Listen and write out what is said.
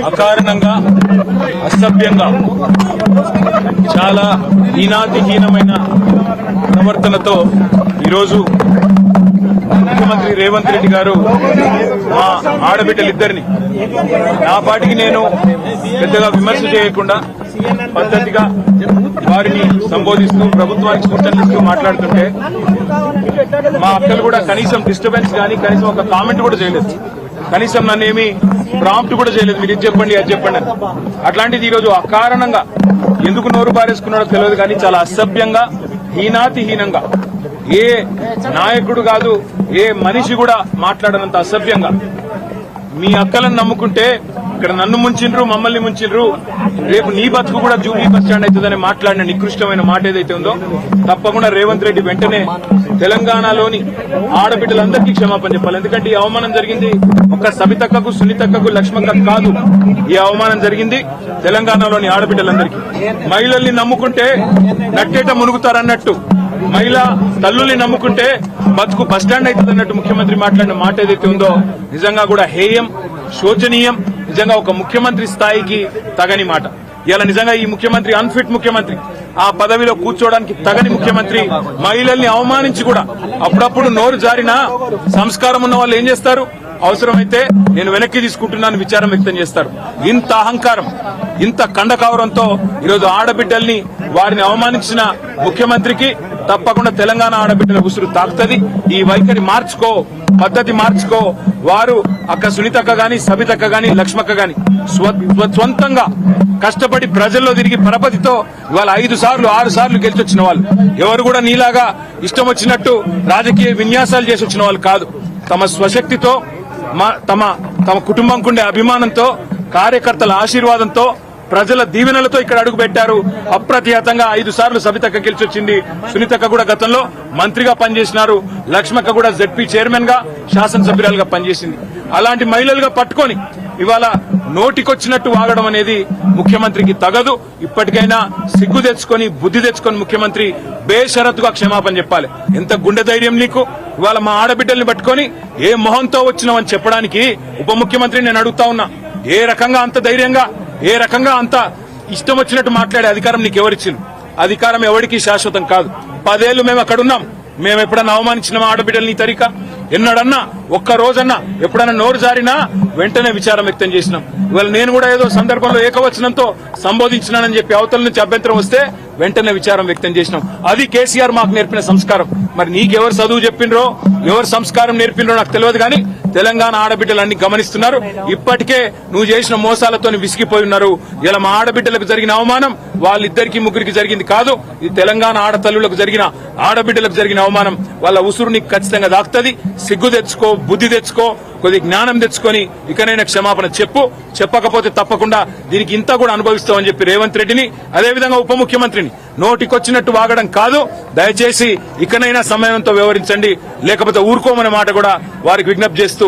అకారణంగా అసభ్యంగా చాలా హీనాతిహీనమైన ప్రవర్తనతో ఈరోజు ముఖ్యమంత్రి రేవంత్ రెడ్డి గారు మా ఆడబిడ్డలిద్దరిని నా పాటికి నేను పెద్దగా విమర్శ చేయకుండా పద్ధతిగా వారిని సంబోధిస్తూ ప్రభుత్వానికి సూచనలిస్తూ మాట్లాడుతుంటే మా అక్కలు కూడా కనీసం డిస్టర్బెన్స్ కానీ కనీసం ఒక కామెంట్ కూడా చేయలేదు. కనీసం నన్ను ఏమి ప్రాంప్ట్ కూడా చేయలేదు. మీరు ఇది చెప్పండి అది చెప్పండి అని. అట్లాంటిది ఈరోజు అకారణంగా ఎందుకు నోరు బారేసుకున్నాడో తెలియదు కానీ చాలా అసభ్యంగా హీనాతిహీనంగా ఏ నాయకుడు కాదు ఏ మనిషి కూడా మాట్లాడనంత అసభ్యంగా మీ అక్కలను నమ్ముకుంటే ఇక్కడ నన్ను ముంచిండ్రు మమ్మల్ని ముంచిండ్రు రేపు నీ బతుకు కూడా జూబ్లీ బస్ స్టాండ్ అవుతుందని మాట్లాడిన నికృష్టమైన మాట ఏదైతే ఉందో తప్పకుండా రేవంత్ రెడ్డి వెంటనే తెలంగాణలోని ఆడబిడ్డలందరికీ క్షమాపణ చెప్పాలి. ఎందుకంటే ఈ అవమానం జరిగింది ఒక సబితక్కకు సునీతక్కకు లక్ష్మక్కకు కాదు. ఈ అవమానం జరిగింది తెలంగాణలోని ఆడబిడ్డలందరికీ. మహిళల్ని నమ్ముకుంటే నట్టేట మునుగుతారన్నట్టు మహిళా తల్లుల్ని నమ్ముకుంటే బతుకు బస్టాండ్ అవుతుందన్నట్టు ముఖ్యమంత్రి మాట్లాడిన మాట ఏదైతే ఉందో నిజంగా కూడా హేయం శోచనీయం. నిజంగా ఒక ముఖ్యమంత్రి స్థాయికి తగని మాట. ఇలా నిజంగా ఈ ముఖ్యమంత్రి అన్ఫిట్ ముఖ్యమంత్రి, ఆ పదవిలో కూర్చోవడానికి తగని ముఖ్యమంత్రి. మహిళల్ని అవమానించి కూడా అప్పుడప్పుడు నోరు జారినా సంస్కారం ఉన్న వాళ్ళు ఏం చేస్తారు? అవసరమైతే నేను వెనక్కి తీసుకుంటున్నాను విచారం వ్యక్తం చేస్తారు. ఇంత అహంకారం ఇంత కండకౌరంతో ఈరోజు ఆడబిడ్డల్ని వారిని అవమానించిన ముఖ్యమంత్రికి తప్పకుండా తెలంగాణ ఆడబిడ్డల ఉసురు తాకుతుంది. ఈ వైఖరి మార్చుకో, పద్ధతి మార్చుకో. వారు అక్క సునీతక్క గాని సబితక్క గాని లక్ష్మక్క గాని స్వంతంగా కష్టపడి ప్రజల్లో తిరిగి పరపతితో ఇవాళ 5 సార్లు 6 సార్లు గెలిచొచ్చిన వాళ్ళు. ఎవరు కూడా నీలాగా ఇష్టం వచ్చినట్టు రాజకీయ విన్యాసాలు చేసి వచ్చిన వాళ్ళు కాదు. తమ స్వశక్తితో తమ కుటుంబంకుండే అభిమానంతో కార్యకర్తల ఆశీర్వాదంతో ప్రజల దీవెనలతో ఇక్కడ అడుగు పెట్టారు. అప్రతిహతంగా 5 సార్లు సబితక్క గెలిచొచ్చింది. సునీతక్క కూడా గతంలో మంత్రిగా పనిచేసినారు. లక్ష్మక్క కూడా జెడ్పీ చైర్మన్ గా శాసనసభ్యురాలుగా పనిచేసింది. అలాంటి మహిళలుగా పట్టుకొని ఇవాళ నోటికొచ్చినట్టు వాగడం అనేది ముఖ్యమంత్రికి తగదు. ఇప్పటికైనా సిగ్గు తెచ్చుకొని బుద్ధి తెచ్చుకొని ముఖ్యమంత్రి బేషరతుగా క్షమాపణ చెప్పాలి. ఎంత గుండె ధైర్యం నీకు? ఇవాళ మా ఆడబిడ్డల్ని పట్టుకొని ఏ మొహంతో వచ్చినావని చెప్పడానికి ఉప ముఖ్యమంత్రిని నేను అడుగుతా ఉన్నా. ఏ రకంగా అంత ధైర్యంగా ఏ రకంగా అంత ఇష్టం వచ్చినట్టు మాట్లాడే అధికారం నీకు ఎవరిచ్చింది? అధికారం ఎవరికి శాశ్వతం కాదు. 10 ఏళ్లు మేము అక్కడున్నాం. మేము ఎప్పుడన్నా అవమానించిన ఆడబిడ్డల్ని తరిక ఎన్నడన్నా ఒక్క రోజన్నా ఎప్పుడన్నా నోరు జారినా వెంటనే విచారం వ్యక్తం చేసినాం. ఇవాళ నేను కూడా ఏదో సందర్భంలో ఏకవచనంతో సంబోధించినానని చెప్పి అవతల నుంచి అభ్యంతరం వస్తే వెంటనే విచారం వ్యక్తం చేసినాం. అది కేసీఆర్ మాకు నేర్పిన సంస్కారం. మరి నీకెవరు చదువు చెప్పిండ్రో ఎవరు సంస్కారం నేర్పిండ్రో నాకు తెలియదు కానీ తెలంగాణ ఆడబిడ్డలన్నీ గమనిస్తున్నారు. ఇప్పటికే నువ్వు చేసిన మోసాలతో విసిగిపోయి ఉన్నారు. ఇలా మా ఆడబిడ్డలకు జరిగిన అవమానం వాళ్ళిద్దరికి ముగ్గురికి జరిగింది కాదు. ఇది తెలంగాణ ఆడతల్లులకు జరిగిన ఆడబిడ్డలకు జరిగిన అవమానం. వాళ్ళ ఉసురు నీకు ఖచ్చితంగా దాక్తది. సిగ్గు తెచ్చుకో, బుద్ధి తెచ్చుకో, కొద్ది జ్ఞానం తెచ్చుకొని ఇకనైనా క్షమాపణ చెప్పు. చెప్పకపోతే తప్పకుండా దీనికి ఇంత కూడా అనుభవిస్తామని చెప్పి రేవంత్ రెడ్డిని అదేవిధంగా ఉప ముఖ్యమంత్రిని నోటికొచ్చినట్టు వాగడం కాదు. దయచేసి ఇకనైనా సమయంతో వ్యవహరించండి, లేకపోతే ఊరుకోమనే మాట కూడా వారికి విజ్ఞప్తి చేస్తూ